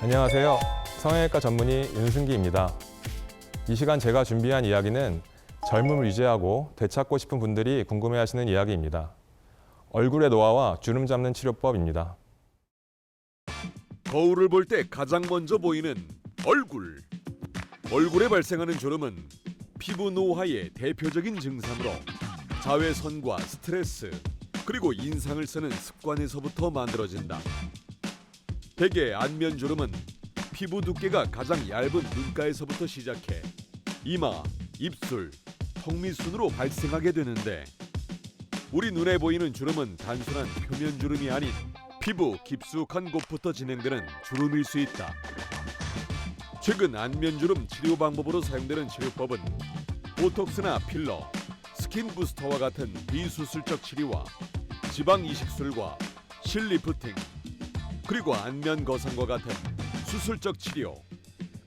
안녕하세요. 성형외과 전문의 윤승기입니다. 이 시간 제가 준비한 이야기는 젊음을 유지하고 되찾고 싶은 분들이 궁금해하시는 이야기입니다. 얼굴의 노화와 주름 잡는 치료법입니다. 거울을 볼 때 가장 먼저 보이는 얼굴. 얼굴에 발생하는 주름은 피부 노화의 대표적인 증상으로 자외선과 스트레스, 그리고 인상을 쓰는 습관에서부터 만들어진다. 대개 안면주름은 피부 두께가 가장 얇은 눈가에서부터 시작해 이마, 입술, 턱밑순으로 발생하게 되는데, 우리 눈에 보이는 주름은 단순한 표면 주름이 아닌 피부 깊숙한 곳부터 진행되는 주름일 수 있다. 최근 안면주름 치료 방법으로 사용되는 치료법은 보톡스나 필러, 스킨 부스터와 같은 비수술적 치료와 지방 이식술과 실리프팅, 그리고 안면 거상과 같은 수술적 치료,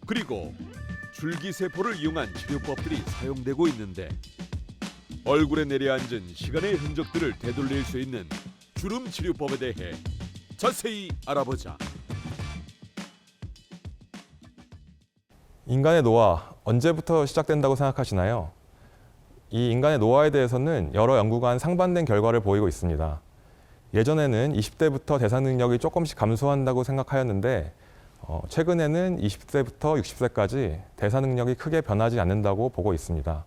그리고 줄기세포를 이용한 치료법들이 사용되고 있는데, 얼굴에 내려앉은 시간의 흔적들을 되돌릴 수 있는 주름 치료법에 대해 자세히 알아보자. 인간의 노화, 언제부터 시작된다고 생각하시나요? 이 인간의 노화에 대해서는 여러 연구가 한 상반된 결과를 보이고 있습니다. 예전에는 20대부터 대사 능력이 조금씩 감소한다고 생각하였는데 최근에는 20세부터 60세까지 대사 능력이 크게 변하지 않는다고 보고 있습니다.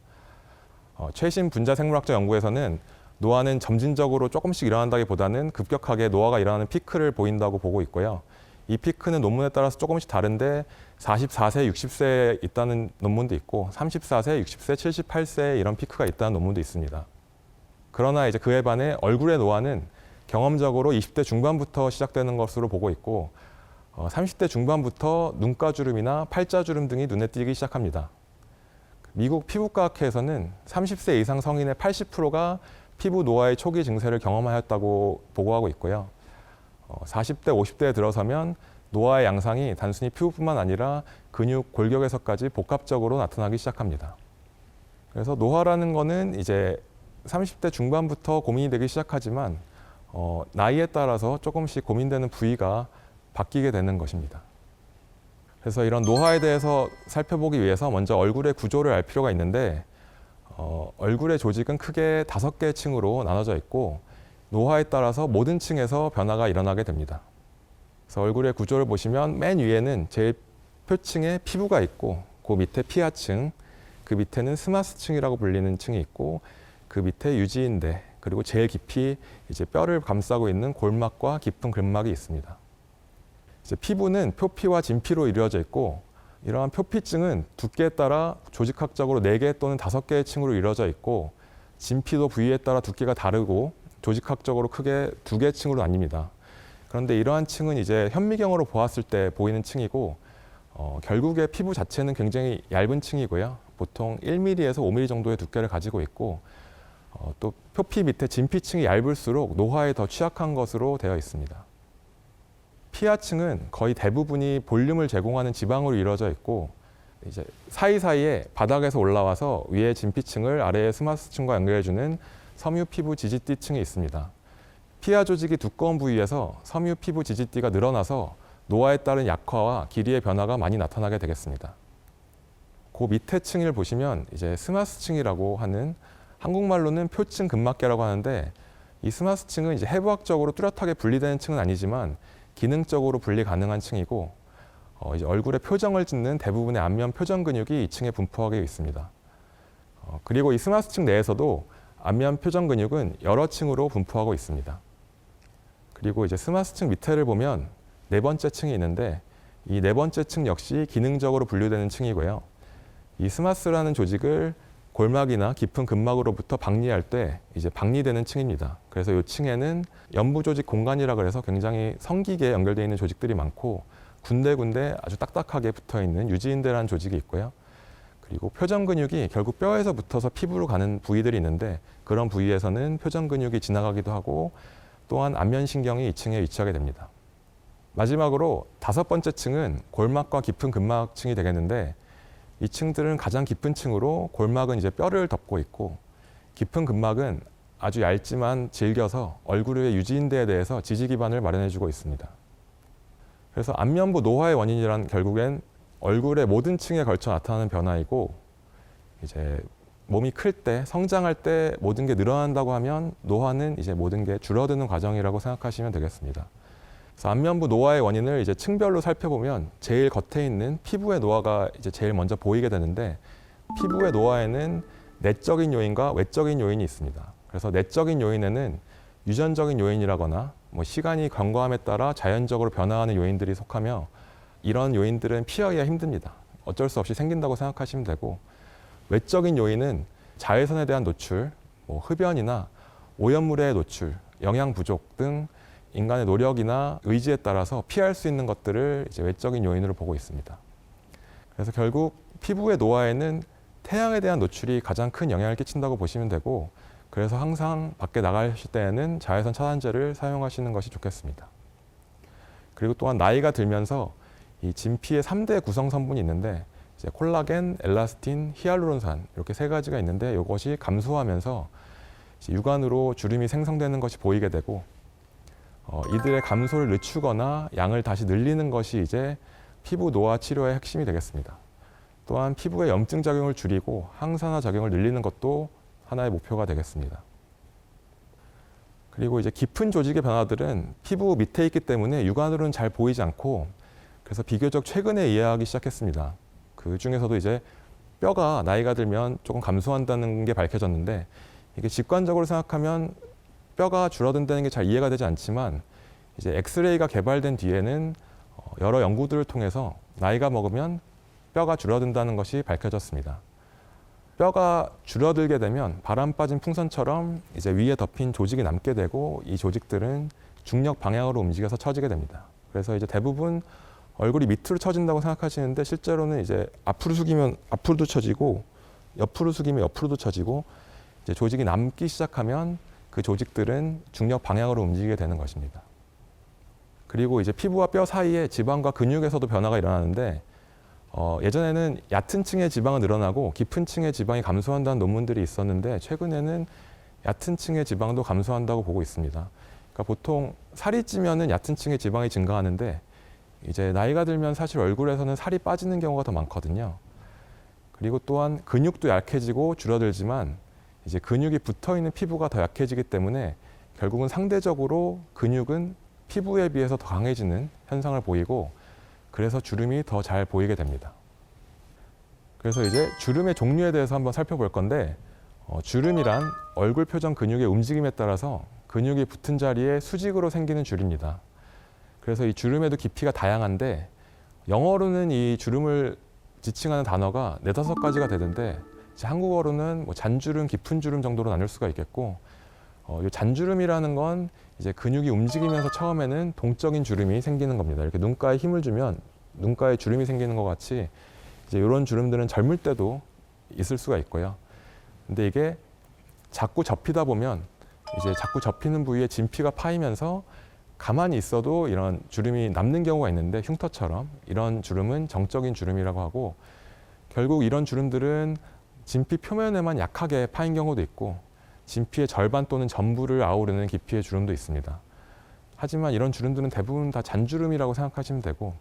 최신 분자생물학적 연구에서는 노화는 점진적으로 조금씩 일어난다기보다는 급격하게 노화가 일어나는 피크를 보인다고 보고 있고요. 이 피크는 논문에 따라서 조금씩 다른데 44세, 60세에 있다는 논문도 있고 34세, 60세, 78세에 이런 피크가 있다는 논문도 있습니다. 그러나 이제 그에 반해 얼굴의 노화는 경험적으로 20대 중반부터 시작되는 것으로 보고 있고 30대 중반부터 눈가주름이나 팔자주름 등이 눈에 띄기 시작합니다. 미국 피부과학회에서는 30세 이상 성인의 80%가 피부 노화의 초기 증세를 경험하였다고 보고하고 있고요. 40대, 50대에 들어서면 노화의 양상이 단순히 피부뿐만 아니라 근육, 골격에서까지 복합적으로 나타나기 시작합니다. 그래서 노화라는 거는 이제 30대 중반부터 고민이 되기 시작하지만 나이에 따라서 조금씩 고민되는 부위가 바뀌게 되는 것입니다. 그래서 이런 노화에 대해서 살펴보기 위해서 먼저 얼굴의 구조를 알 필요가 있는데 얼굴의 조직은 크게 5개의 층으로 나눠져 있고 노화에 따라서 모든 층에서 변화가 일어나게 됩니다. 그래서 얼굴의 구조를 보시면 맨 위에는 제일 표층에 피부가 있고 그 밑에 피하층, 그 밑에는 스마스층이라고 불리는 층이 있고 그 밑에 유지인대, 그리고 제일 깊이 이제 뼈를 감싸고 있는 골막과 깊은 근막이 있습니다. 이제 피부는 표피와 진피로 이루어져 있고 이러한 표피층은 두께에 따라 조직학적으로 4개 또는 5개의 층으로 이루어져 있고 진피도 부위에 따라 두께가 다르고 조직학적으로 크게 2개 층으로 나뉩니다. 그런데 이러한 층은 이제 현미경으로 보았을 때 보이는 층이고 결국에 피부 자체는 굉장히 얇은 층이고요. 보통 1mm에서 5mm 정도의 두께를 가지고 있고 또 표피 밑에 진피층이 얇을수록 노화에 더 취약한 것으로 되어 있습니다. 피하층은 거의 대부분이 볼륨을 제공하는 지방으로 이루어져 있고 이제 사이사이에 바닥에서 올라와서 위에 진피층을 아래의 스마스층과 연결해주는 섬유 피부 지지띠층이 있습니다. 피하 조직이 두꺼운 부위에서 섬유 피부 지지띠가 늘어나서 노화에 따른 약화와 길이의 변화가 많이 나타나게 되겠습니다. 그 밑에 층을 보시면 이제 스마스층이라고 하는, 한국말로는 표층 근막계라고 하는데, 이 스마스층은 이제 해부학적으로 뚜렷하게 분리되는 층은 아니지만 기능적으로 분리 가능한 층이고 이제 얼굴의 표정을 짓는 대부분의 안면 표정 근육이 이 층에 분포하게 있습니다. 그리고 이 스마스층 내에서도 안면 표정 근육은 여러 층으로 분포하고 있습니다. 그리고 이제 스마스층 밑에를 보면 4번째 층이 있는데 이 4번째 층 역시 기능적으로 분류되는 층이고요. 이 스마스라는 조직을 골막이나 깊은 근막으로부터 박리할 때 이제 박리되는 층입니다. 그래서 이 층에는 연부 조직 공간이라 그래서 굉장히 성기계에 연결되어 있는 조직들이 많고 군데군데 아주 딱딱하게 붙어 있는 유지인대라는 조직이 있고요. 그리고 표정 근육이 결국 뼈에서 붙어서 피부로 가는 부위들이 있는데 그런 부위에서는 표정 근육이 지나가기도 하고 또한 안면신경이 이 층에 위치하게 됩니다. 마지막으로 5번째 층은 골막과 깊은 근막층이 되겠는데 이 층들은 가장 깊은 층으로 골막은 이제 뼈를 덮고 있고 깊은 근막은 아주 얇지만 질겨서 얼굴 위의 유지인대에 대해서 지지 기반을 마련해주고 있습니다. 그래서 안면부 노화의 원인이란 결국엔 얼굴의 모든 층에 걸쳐 나타나는 변화이고, 이제 몸이 클 때, 성장할 때 모든 게 늘어난다고 하면 노화는 이제 모든 게 줄어드는 과정이라고 생각하시면 되겠습니다. 그래서 안면부 노화의 원인을 이제 층별로 살펴보면 제일 겉에 있는 피부의 노화가 이제 제일 먼저 보이게 되는데, 피부의 노화에는 내적인 요인과 외적인 요인이 있습니다. 그래서 내적인 요인에는 유전적인 요인이라거나 뭐 시간이 경과함에 따라 자연적으로 변화하는 요인들이 속하며, 이런 요인들은 피하기가 힘듭니다. 어쩔 수 없이 생긴다고 생각하시면 되고, 외적인 요인은 자외선에 대한 노출, 뭐 흡연이나 오염물의 노출, 영양 부족 등 인간의 노력이나 의지에 따라서 피할 수 있는 것들을 이제 외적인 요인으로 보고 있습니다. 그래서 결국 피부의 노화에는 태양에 대한 노출이 가장 큰 영향을 끼친다고 보시면 되고, 그래서 항상 밖에 나가실 때에는 자외선 차단제를 사용하시는 것이 좋겠습니다. 그리고 또한 나이가 들면서 이 진피의 3대 구성 성분이 있는데, 이제 콜라겐, 엘라스틴, 히알루론산 이렇게 세 가지가 있는데, 이것이 감소하면서 육안으로 주름이 생성되는 것이 보이게 되고, 이들의 감소를 늦추거나 양을 다시 늘리는 것이 이제 피부 노화 치료의 핵심이 되겠습니다. 또한 피부의 염증 작용을 줄이고 항산화 작용을 늘리는 것도 하나의 목표가 되겠습니다. 그리고 이제 깊은 조직의 변화들은 피부 밑에 있기 때문에 육안으로는 잘 보이지 않고, 그래서 비교적 최근에 이해하기 시작했습니다. 그 중에서도 이제 뼈가 나이가 들면 조금 감소한다는 게 밝혀졌는데, 이게 직관적으로 생각하면 뼈가 줄어든다는 게 잘 이해가 되지 않지만, 이제 엑스레이가 개발된 뒤에는 여러 연구들을 통해서 나이가 먹으면 뼈가 줄어든다는 것이 밝혀졌습니다. 뼈가 줄어들게 되면 바람 빠진 풍선처럼 이제 위에 덮인 조직이 남게 되고, 이 조직들은 중력 방향으로 움직여서 처지게 됩니다. 그래서 이제 대부분 얼굴이 밑으로 처진다고 생각하시는데, 실제로는 이제 앞으로 숙이면 앞으로도 처지고, 옆으로 숙이면 옆으로도 처지고, 이제 조직이 남기 시작하면 그 조직들은 중력 방향으로 움직이게 되는 것입니다. 그리고 이제 피부와 뼈 사이에 지방과 근육에서도 변화가 일어나는데, 예전에는 얕은 층의 지방은 늘어나고 깊은 층의 지방이 감소한다는 논문들이 있었는데, 최근에는 얕은 층의 지방도 감소한다고 보고 있습니다. 그러니까 보통 살이 찌면은 얕은 층의 지방이 증가하는데, 이제 나이가 들면 사실 얼굴에서는 살이 빠지는 경우가 더 많거든요. 그리고 또한 근육도 약해지고 줄어들지만, 이제 근육이 붙어 있는 피부가 더 약해지기 때문에 결국은 상대적으로 근육은 피부에 비해서 더 강해지는 현상을 보이고, 그래서 주름이 더 잘 보이게 됩니다. 그래서 이제 주름의 종류에 대해서 한번 살펴볼 건데, 주름이란 얼굴 표정 근육의 움직임에 따라서 근육이 붙은 자리에 수직으로 생기는 줄입니다. 그래서 이 주름에도 깊이가 다양한데, 영어로는 이 주름을 지칭하는 단어가 4-5가지가 되는데, 한국어로는 뭐 잔주름, 깊은 주름 정도로 나눌 수가 있겠고, 이 잔주름이라는 건 이제 근육이 움직이면서 처음에는 동적인 주름이 생기는 겁니다. 이렇게 눈가에 힘을 주면 눈가에 주름이 생기는 것 같이 이제 이런 주름들은 젊을 때도 있을 수가 있고요. 근데 이게 자꾸 접히다 보면 이제 자꾸 접히는 부위에 진피가 파이면서 가만히 있어도 이런 주름이 남는 경우가 있는데, 흉터처럼 이런 주름은 정적인 주름이라고 하고, 결국 이런 주름들은 진피 표면에만 약하게 파인 경우도 있고, 진피의 절반 또는 전부를 아우르는 깊이의 주름도 있습니다. 하지만 이런 주름들은 대부분 다 잔주름이라고 생각하시면 되고,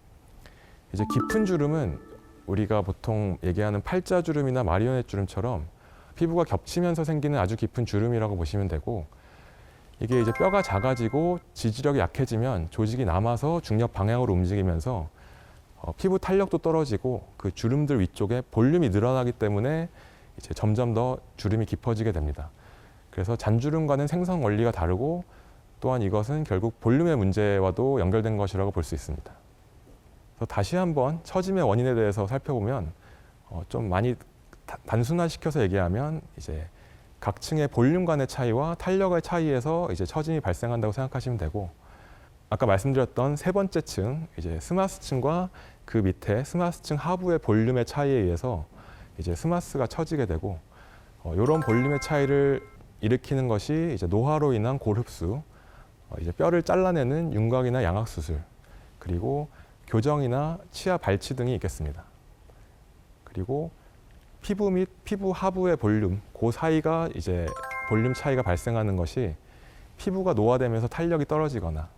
이제 깊은 주름은 우리가 보통 얘기하는 팔자주름이나 마리오넷 주름처럼 피부가 겹치면서 생기는 아주 깊은 주름이라고 보시면 되고, 이게 이제 뼈가 작아지고 지지력이 약해지면 조직이 남아서 중력 방향으로 움직이면서 피부 탄력도 떨어지고, 그 주름들 위쪽에 볼륨이 늘어나기 때문에 이제 점점 더 주름이 깊어지게 됩니다. 그래서 잔주름과는 생성 원리가 다르고, 또한 이것은 결국 볼륨의 문제와도 연결된 것이라고 볼 수 있습니다. 그래서 다시 한번 처짐의 원인에 대해서 살펴보면, 좀 많이 단순화시켜서 얘기하면 이제 각 층의 볼륨 간의 차이와 탄력의 차이에서 이제 처짐이 발생한다고 생각하시면 되고, 아까 말씀드렸던 세 번째 층, 이제 스마스층과 그 밑에 스마스층 하부의 볼륨의 차이에 의해서 이제 스마스가 처지게 되고, 이런 볼륨의 차이를 일으키는 것이 이제 노화로 인한 골흡수, 이제 뼈를 잘라내는 윤곽이나 양악 수술, 그리고 교정이나 치아 발치 등이 있겠습니다. 그리고 피부 및 피부 하부의 볼륨, 그 사이가 이제 볼륨 차이가 발생하는 것이 피부가 노화되면서 탄력이 떨어지거나,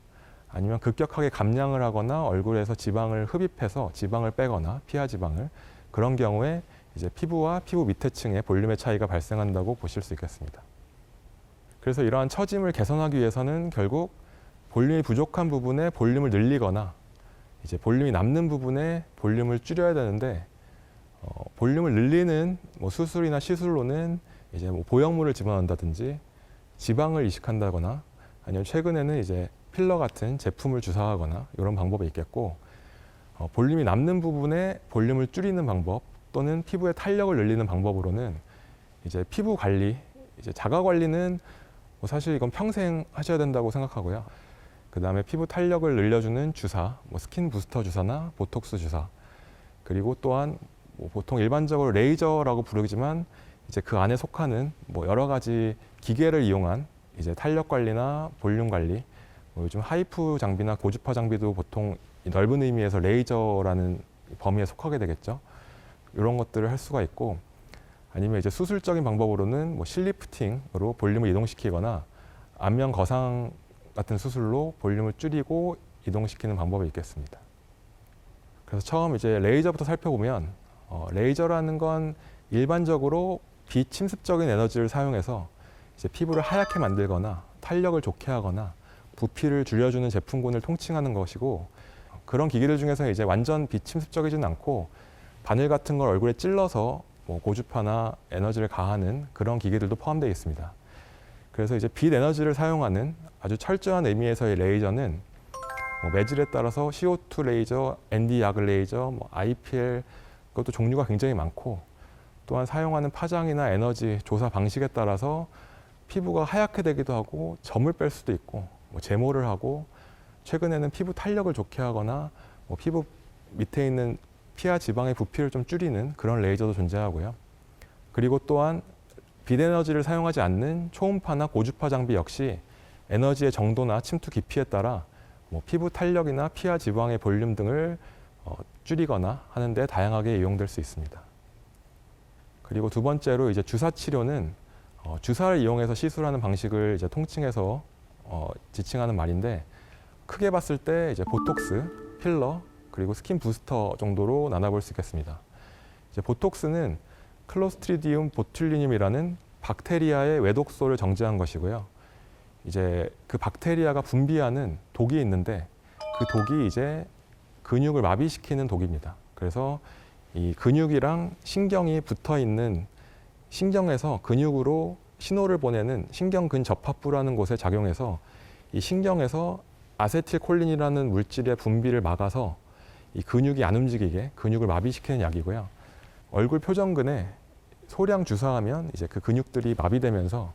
아니면 급격하게 감량을 하거나 얼굴에서 지방을 흡입해서 지방을 빼거나 피하 지방을, 그런 경우에 이제 피부와 피부 밑에 층의 볼륨의 차이가 발생한다고 보실 수 있겠습니다. 그래서 이러한 처짐을 개선하기 위해서는 결국 볼륨이 부족한 부분에 볼륨을 늘리거나 이제 볼륨이 남는 부분에 볼륨을 줄여야 되는데, 볼륨을 늘리는 뭐 수술이나 시술로는 이제 뭐 보형물을 집어넣는다든지 지방을 이식한다거나, 아니면 최근에는 이제 필러 같은 제품을 주사하거나 이런 방법이 있겠고, 볼륨이 남는 부분에 볼륨을 줄이는 방법 또는 피부의 탄력을 늘리는 방법으로는 이제 피부 관리, 이제 자가 관리는 뭐 사실 이건 평생 하셔야 된다고 생각하고요. 그 다음에 피부 탄력을 늘려주는 주사, 뭐 스킨 부스터 주사나 보톡스 주사, 그리고 또한 뭐 보통 일반적으로 레이저라고 부르지만 이제 그 안에 속하는 뭐 여러 가지 기계를 이용한 이제 탄력 관리나 볼륨 관리, 뭐 요즘 하이프 장비나 고주파 장비도 보통 넓은 의미에서 레이저라는 범위에 속하게 되겠죠. 이런 것들을 할 수가 있고, 아니면 이제 수술적인 방법으로는 뭐 실리프팅으로 볼륨을 이동시키거나 안면 거상 같은 수술로 볼륨을 줄이고 이동시키는 방법이 있겠습니다. 그래서 처음 이제 레이저부터 살펴보면, 레이저라는 건 일반적으로 비침습적인 에너지를 사용해서 이제 피부를 하얗게 만들거나 탄력을 좋게 하거나 부피를 줄여주는 제품군을 통칭하는 것이고, 그런 기기들 중에서 이제 완전 비침습적이지는 않고 바늘 같은 걸 얼굴에 찔러서 뭐 고주파나 에너지를 가하는 그런 기기들도 포함되어 있습니다. 그래서 이제 빛 에너지를 사용하는 아주 철저한 의미에서의 레이저는 뭐 매질에 따라서 CO2 레이저, ND 야그 레이저, 뭐 IPL, 그것도 종류가 굉장히 많고, 또한 사용하는 파장이나 에너지 조사 방식에 따라서 피부가 하얗게 되기도 하고 점을 뺄 수도 있고 뭐 제모를 하고, 최근에는 피부 탄력을 좋게 하거나 뭐 피부 밑에 있는 피하 지방의 부피를 좀 줄이는 그런 레이저도 존재하고요. 그리고 또한 빛 에너지를 사용하지 않는 초음파나 고주파 장비 역시 에너지의 정도나 침투 깊이에 따라 뭐 피부 탄력이나 피하 지방의 볼륨 등을 줄이거나 하는데 다양하게 이용될 수 있습니다. 그리고 두 번째로 이제 주사 치료는 주사를 이용해서 시술하는 방식을 이제 통칭해서 지칭하는 말인데, 크게 봤을 때 이제 보톡스, 필러, 그리고 스킨 부스터 정도로 나눠볼 수 있겠습니다. 이제 보톡스는 클로스트리디움 보툴리늄이라는 박테리아의 외독소를 정제한 것이고요. 이제 그 박테리아가 분비하는 독이 있는데, 그 독이 이제 근육을 마비시키는 독입니다. 그래서 이 근육이랑 신경이 붙어 있는 신경에서 근육으로 신호를 보내는 신경근 접합부라는 곳에 작용해서 이 신경에서 아세틸콜린이라는 물질의 분비를 막아서 이 근육이 안 움직이게 근육을 마비시키는 약이고요. 얼굴 표정근에 소량 주사하면 이제 그 근육들이 마비되면서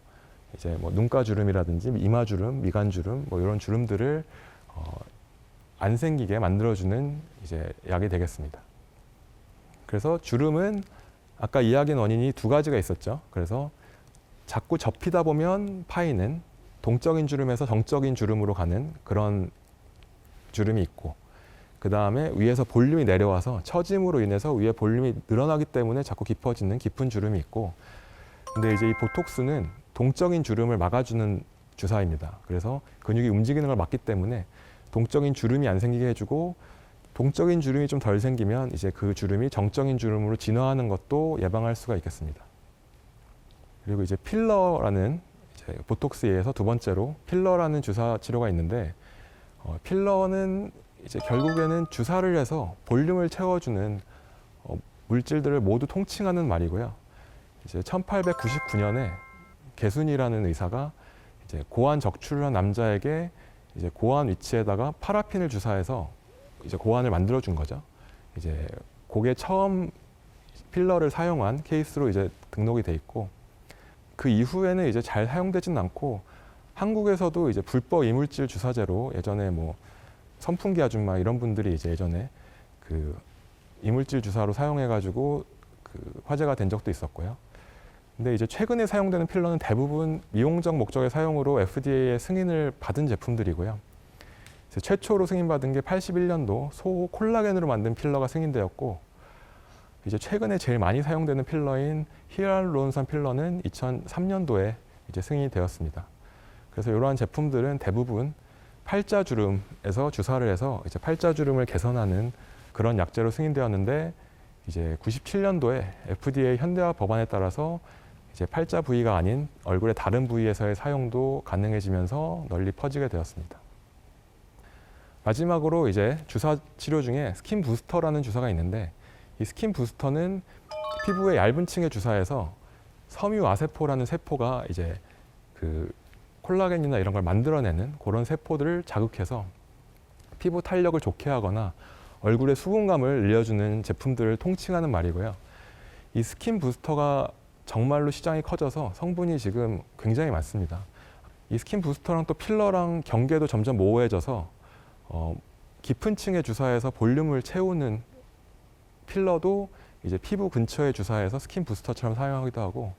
이제 뭐 눈가 주름이라든지 이마 주름, 미간 주름, 뭐 이런 주름들을 안 생기게 만들어주는 이제 약이 되겠습니다. 그래서 주름은 아까 이야기한 원인이 두 가지가 있었죠. 그래서 자꾸 접히다 보면 파이는 동적인 주름에서 정적인 주름으로 가는 그런 주름이 있고, 그 다음에 위에서 볼륨이 내려와서 처짐으로 인해서 위에 볼륨이 늘어나기 때문에 자꾸 깊어지는 깊은 주름이 있고, 근데 이제 이 보톡스는 동적인 주름을 막아주는 주사입니다. 그래서 근육이 움직이는 걸 막기 때문에 동적인 주름이 안 생기게 해주고, 동적인 주름이 좀 덜 생기면 이제 그 주름이 정적인 주름으로 진화하는 것도 예방할 수가 있겠습니다. 그리고 이제 필러라는 이제 보톡스에 의해서 두 번째로 필러라는 주사 치료가 있는데, 필러는 이제 결국에는 주사를 해서 볼륨을 채워주는 물질들을 모두 통칭하는 말이고요. 이제 1899년에 개순이라는 의사가 이제 고환 적출을 한 남자에게 이제 고환 위치에다가 파라핀을 주사해서 이제 고환을 만들어 준 거죠. 이제 그게 처음 필러를 사용한 케이스로 이제 등록이 돼 있고, 그 이후에는 이제 잘 사용되지는 않고, 한국에서도 이제 불법 이물질 주사제로 예전에 뭐 선풍기 아줌마 이런 분들이 이제 예전에 그 이물질 주사로 사용해가지고 그 화제가 된 적도 있었고요. 근데 이제 최근에 사용되는 필러는 대부분 미용적 목적의 사용으로 FDA의 승인을 받은 제품들이고요. 최초로 승인받은 게 81년도 소 콜라겐으로 만든 필러가 승인되었고, 이제 최근에 제일 많이 사용되는 필러인 히알루론산 필러는 2003년도에 이제 승인이 되었습니다. 그래서 이러한 제품들은 대부분 팔자주름에서 주사를 해서 이제 팔자주름을 개선하는 그런 약제로 승인되었는데 이제 97년도에 FDA 현대화 법안에 따라서 이제 팔자 부위가 아닌 얼굴의 다른 부위에서의 사용도 가능해지면서 널리 퍼지게 되었습니다. 마지막으로 이제 주사 치료 중에 스킨 부스터라는 주사가 있는데 이 스킨 부스터는 피부의 얇은 층에 주사해서 섬유 아세포라는 세포가 이제 그 콜라겐이나 이런 걸 만들어내는 그런 세포들을 자극해서 피부 탄력을 좋게 하거나 얼굴의 수분감을 늘려주는 제품들을 통칭하는 말이고요. 이 스킨 부스터가 정말로 시장이 커져서 성분이 지금 굉장히 많습니다. 이 스킨 부스터랑 또 필러랑 경계도 점점 모호해져서 깊은 층에 주사해서 볼륨을 채우는 필러도 이제 피부 근처에 주사해서 스킨 부스터처럼 사용하기도 하고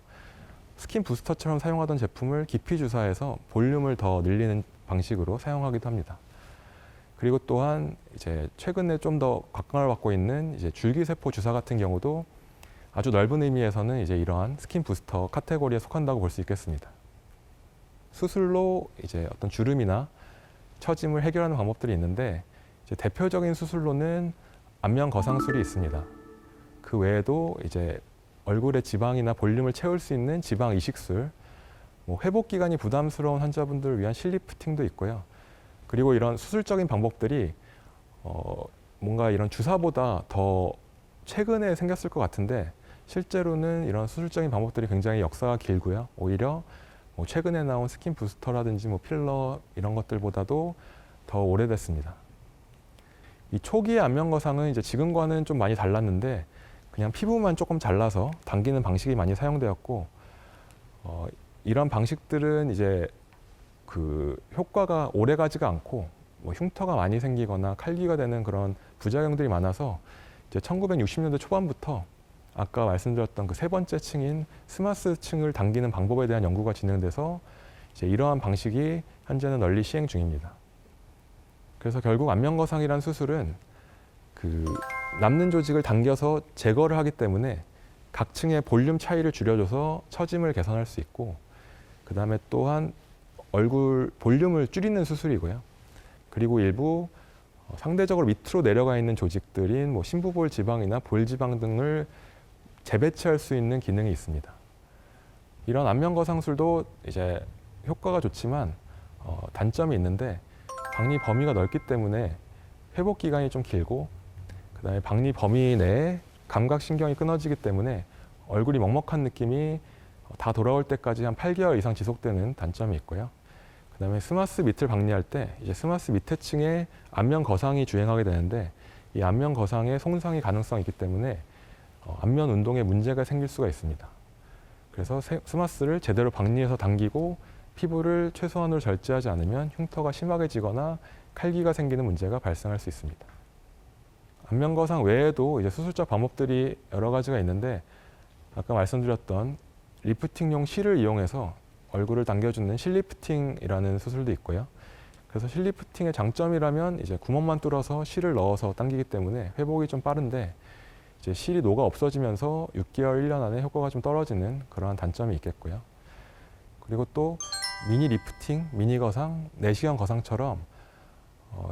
스킨 부스터처럼 사용하던 제품을 깊이 주사해서 볼륨을 더 늘리는 방식으로 사용하기도 합니다. 그리고 또한 이제 최근에 좀 더 각광을 받고 있는 이제 줄기세포 주사 같은 경우도 아주 넓은 의미에서는 이제 이러한 스킨 부스터 카테고리에 속한다고 볼 수 있겠습니다. 수술로 이제 어떤 주름이나 처짐을 해결하는 방법들이 있는데 이제 대표적인 수술로는 안면 거상술이 있습니다. 그 외에도 이제 얼굴의 지방이나 볼륨을 채울 수 있는 지방 이식술, 뭐 회복 기간이 부담스러운 환자분들을 위한 실리프팅도 있고요. 그리고 이런 수술적인 방법들이 뭔가 이런 주사보다 더 최근에 생겼을 것 같은데 실제로는 이런 수술적인 방법들이 굉장히 역사가 길고요. 오히려 뭐 최근에 나온 스킨 부스터라든지 뭐 필러 이런 것들보다도 더 오래됐습니다. 이 초기의 안면 거상은 이제 지금과는 좀 많이 달랐는데 그냥 피부만 조금 잘라서 당기는 방식이 많이 사용되었고 이런 방식들은 이제 그 효과가 오래 가지가 않고 뭐 흉터가 많이 생기거나 칼기가 되는 그런 부작용들이 많아서 이제 1960년대 초반부터 아까 말씀드렸던 그 세 번째 층인 스마스 층을 당기는 방법에 대한 연구가 진행돼서 이제 이러한 방식이 현재는 널리 시행 중입니다. 그래서 결국 안면 거상이란 수술은 그 남는 조직을 당겨서 제거를 하기 때문에 각 층의 볼륨 차이를 줄여줘서 처짐을 개선할 수 있고 그 다음에 또한 얼굴 볼륨을 줄이는 수술이고요. 그리고 일부 상대적으로 밑으로 내려가 있는 조직들인 뭐 심부볼 지방이나 볼 지방 등을 재배치할 수 있는 기능이 있습니다. 이런 안면 거상술도 이제 효과가 좋지만 단점이 있는데 박리 범위가 넓기 때문에 회복 기간이 좀 길고 그다음에 박리 범위 내에 감각 신경이 끊어지기 때문에 얼굴이 먹먹한 느낌이 다 돌아올 때까지 한 8개월 이상 지속되는 단점이 있고요. 그다음에 스마스 밑을 박리할 때 이제 스마스 밑에 층에 안면 거상이 주행하게 되는데 이 안면 거상에 손상이 가능성이 있기 때문에 안면 운동에 문제가 생길 수가 있습니다. 그래서 스마스를 제대로 박리해서 당기고 피부를 최소한으로 절제하지 않으면 흉터가 심하게 지거나 칼기가 생기는 문제가 발생할 수 있습니다. 안면 거상 외에도 이제 수술적 방법들이 여러 가지가 있는데 아까 말씀드렸던 리프팅용 실을 이용해서 얼굴을 당겨주는 실리프팅이라는 수술도 있고요. 그래서 실리프팅의 장점이라면 이제 구멍만 뚫어서 실을 넣어서 당기기 때문에 회복이 좀 빠른데 이제 실이 녹아 없어지면서 6개월, 1년 안에 효과가 좀 떨어지는 그러한 단점이 있겠고요. 그리고 또 미니 리프팅, 미니 거상, 내시경 거상처럼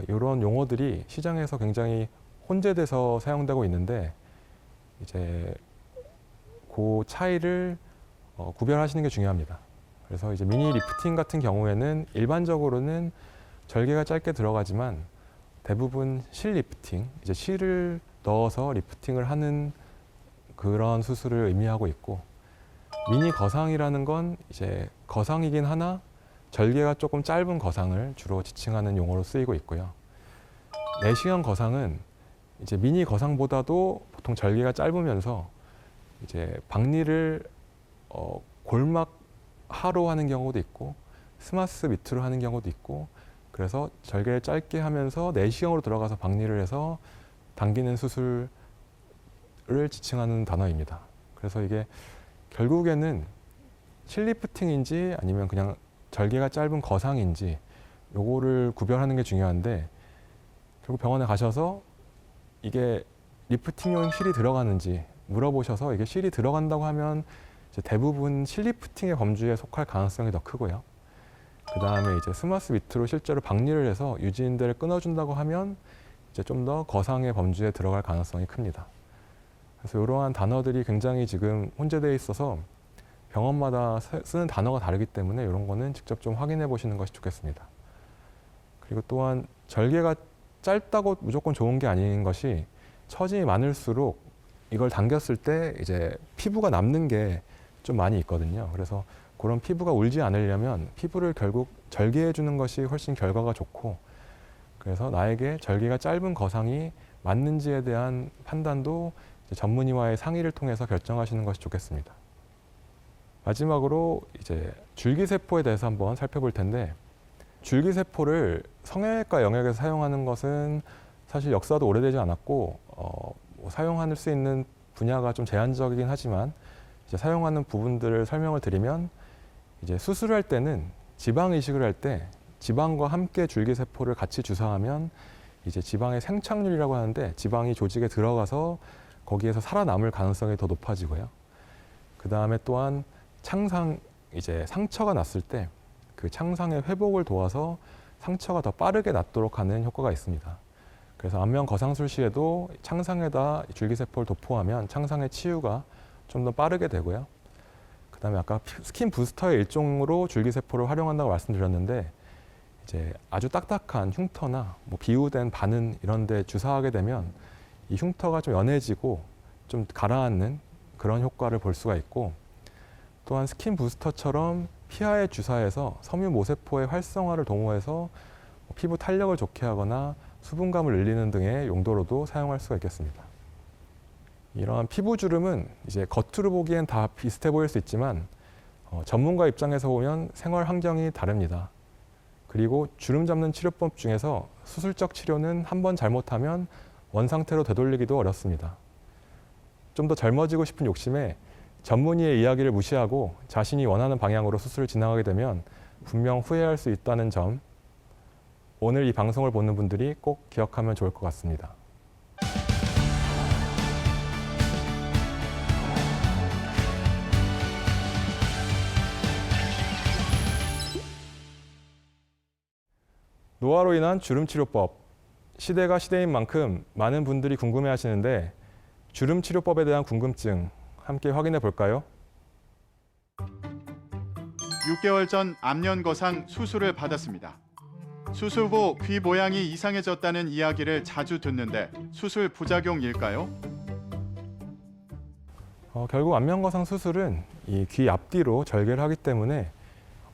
이런 용어들이 시장에서 굉장히 혼재돼서 사용되고 있는데 이제 그 차이를 구별하시는 게 중요합니다. 그래서 이제 미니 리프팅 같은 경우에는 일반적으로는 절개가 짧게 들어가지만 대부분 실 리프팅, 이제 실을 넣어서 리프팅을 하는 그런 수술을 의미하고 있고 미니 거상이라는 건 이제 거상이긴 하나 절개가 조금 짧은 거상을 주로 지칭하는 용어로 쓰이고 있고요. 내시경 거상은 이제 미니 거상보다도 보통 절개가 짧으면서 이제 박리를 골막 하로 하는 경우도 있고 스마스 밑으로 하는 경우도 있고 그래서 절개를 짧게 하면서 내시경으로 들어가서 박리를 해서 당기는 수술을 지칭하는 단어입니다. 그래서 이게 결국에는 실리프팅인지 아니면 그냥 절개가 짧은 거상인지 요거를 구별하는 게 중요한데 결국 병원에 가셔서 이게 리프팅용 실이 들어가는지 물어보셔서 이게 실이 들어간다고 하면 이제 대부분 실리프팅의 범주에 속할 가능성이 더 크고요. 그다음에 이제 스마스 밑으로 실제로 박리를 해서 유지인대를 끊어준다고 하면 이제 좀 더 거상의 범주에 들어갈 가능성이 큽니다. 그래서 이러한 단어들이 굉장히 지금 혼재되어 있어서 병원마다 쓰는 단어가 다르기 때문에 이런 거는 직접 좀 확인해 보시는 것이 좋겠습니다. 그리고 또한 절개가 짧다고 무조건 좋은 게 아닌 것이 처짐이 많을수록 이걸 당겼을 때 이제 피부가 남는 게 좀 많이 있거든요. 그래서 그런 피부가 울지 않으려면 피부를 결국 절개해 주는 것이 훨씬 결과가 좋고, 그래서 나에게 절개가 짧은 거상이 맞는지에 대한 판단도 이제 전문의와의 상의를 통해서 결정하시는 것이 좋겠습니다. 마지막으로 이제 줄기세포에 대해서 한번 살펴볼 텐데, 줄기세포를 성형외과 영역에서 사용하는 것은 사실 역사도 오래되지 않았고 뭐 사용할 수 있는 분야가 좀 제한적이긴 하지만, 이제 사용하는 부분들을 설명을 드리면, 이제 수술할 때는 지방 이식을 할 때 지방과 함께 줄기세포를 같이 주사하면 이제 지방의 생착률이라고 하는데, 지방이 조직에 들어가서 거기에서 살아남을 가능성이 더 높아지고요. 그 다음에 또한 창상, 이제 상처가 났을 때 그 창상의 회복을 도와서 상처가 더 빠르게 낫도록 하는 효과가 있습니다. 그래서 안면 거상술 시에도 창상에다 줄기세포를 도포하면 창상의 치유가 좀 더 빠르게 되고요. 그 다음에 아까 스킨 부스터의 일종으로 줄기세포를 활용한다고 말씀드렸는데, 이제 아주 딱딱한 흉터나 뭐 비우된 바늘 이런 데 주사하게 되면 이 흉터가 좀 연해지고 좀 가라앉는 그런 효과를 볼 수가 있고, 또한 스킨 부스터처럼 피하에 주사해서 섬유 모세포의 활성화를 도모해서 피부 탄력을 좋게 하거나 수분감을 늘리는 등의 용도로도 사용할 수가 있겠습니다. 이러한 피부 주름은 이제 겉으로 보기엔 다 비슷해 보일 수 있지만 전문가 입장에서 보면 생활 환경이 다릅니다. 그리고 주름 잡는 치료법 중에서 수술적 치료는 한번 잘못하면 원상태로 되돌리기도 어렵습니다. 좀 더 젊어지고 싶은 욕심에 전문의의 이야기를 무시하고 자신이 원하는 방향으로 수술을 진행하게 되면 분명 후회할 수 있다는 점, 오늘 이 방송을 보는 분들이 꼭 기억하면 좋을 것 같습니다. 노화로 인한 주름 치료법. 시대가 시대인 만큼 많은 분들이 궁금해 하시는데, 주름 치료법에 대한 궁금증 함께 확인해 볼까요? 6개월 전 안면거상 수술을 받았습니다. 수술 후 귀 모양이 이상해졌다는 이야기를 자주 듣는데 수술 부작용일까요? 결국 안면거상 수술은 이 귀 앞뒤로 절개를 하기 때문에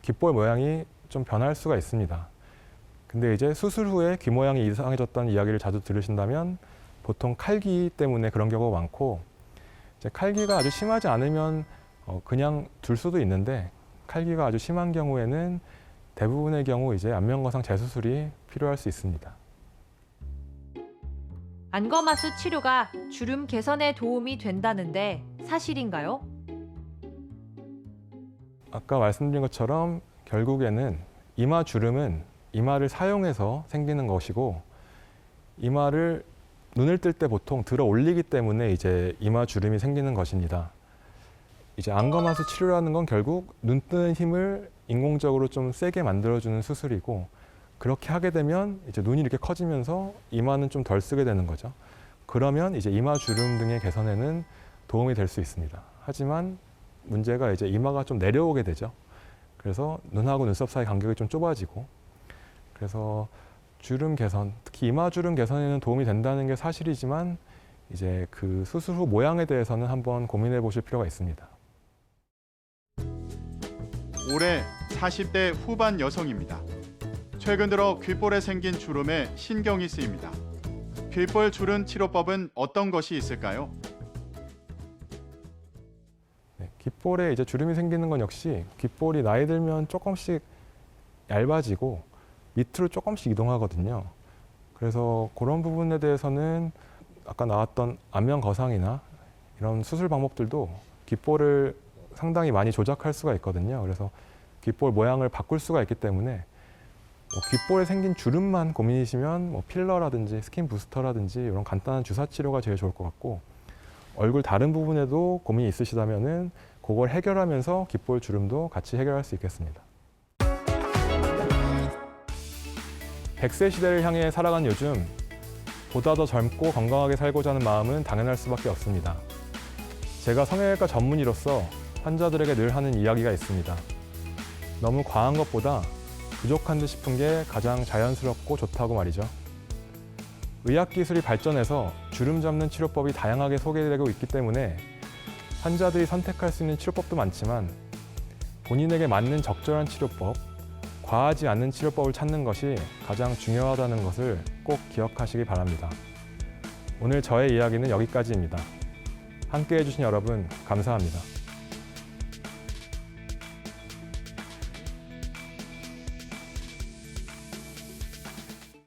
귓볼 모양이 좀 변할 수가 있습니다. 근데 이제 수술 후에 귀 모양이 이상해졌다는 이야기를 자주 들으신다면 보통 칼기 때문에 그런 경우가 많고, 이제 칼기가 아주 심하지 않으면 그냥 둘 수도 있는데, 칼기가 아주 심한 경우에는 대부분의 경우 이제 안면거상 재수술이 필요할 수 있습니다. 안검하수 치료가 주름 개선에 도움이 된다는데 사실인가요? 아까 말씀드린 것처럼 결국에는 이마 주름은 이마를 사용해서 생기는 것이고, 이마를 눈을 뜰 때 보통 들어 올리기 때문에 이제 이마 주름이 생기는 것입니다. 이제 안검하수 치료라는 건 결국 눈 뜨는 힘을 인공적으로 좀 세게 만들어주는 수술이고, 그렇게 하게 되면 이제 눈이 이렇게 커지면서 이마는 좀 덜 쓰게 되는 거죠. 그러면 이제 이마 주름 등의 개선에는 도움이 될 수 있습니다. 하지만 문제가 이제 이마가 좀 내려오게 되죠. 그래서 눈하고 눈썹 사이 간격이 좀 좁아지고, 그래서 주름 개선, 특히 이마 주름 개선에는 도움이 된다는 게 사실이지만, 이제 그 수술 후 모양에 대해서는 한번 고민해 보실 필요가 있습니다. 올해 40대 후반 여성입니다. 최근 들어 귓볼에 생긴 주름에 신경이 쓰입니다. 귓볼 주름 치료법은 어떤 것이 있을까요? 네, 귓볼에 이제 주름이 생기는 건 역시 귓볼이 나이 들면 조금씩 얇아지고 밑으로 조금씩 이동하거든요. 그래서 그런 부분에 대해서는 아까 나왔던 안면 거상이나 이런 수술 방법들도 귓볼을 상당히 많이 조작할 수가 있거든요. 그래서 귓볼 모양을 바꿀 수가 있기 때문에 귓볼에 생긴 주름만 고민이시면 필러라든지 스킨 부스터라든지 이런 간단한 주사 치료가 제일 좋을 것 같고, 얼굴 다른 부분에도 고민이 있으시다면은 그걸 해결하면서 귓볼 주름도 같이 해결할 수 있겠습니다. 100세 시대를 향해 살아간 요즘 보다 더 젊고 건강하게 살고자 하는 마음은 당연할 수밖에 없습니다. 제가 성형외과 전문의로서 환자들에게 늘 하는 이야기가 있습니다. 너무 과한 것보다 부족한 듯 싶은 게 가장 자연스럽고 좋다고 말이죠. 의학기술이 발전해서 주름 잡는 치료법이 다양하게 소개되고 있기 때문에 환자들이 선택할 수 있는 치료법도 많지만 본인에게 맞는 적절한 치료법, 과하지 않는 치료법을 찾는 것이 가장 중요하다는 것을 꼭 기억하시기 바랍니다. 오늘 저의 이야기는 여기까지입니다. 함께 해주신 여러분 감사합니다.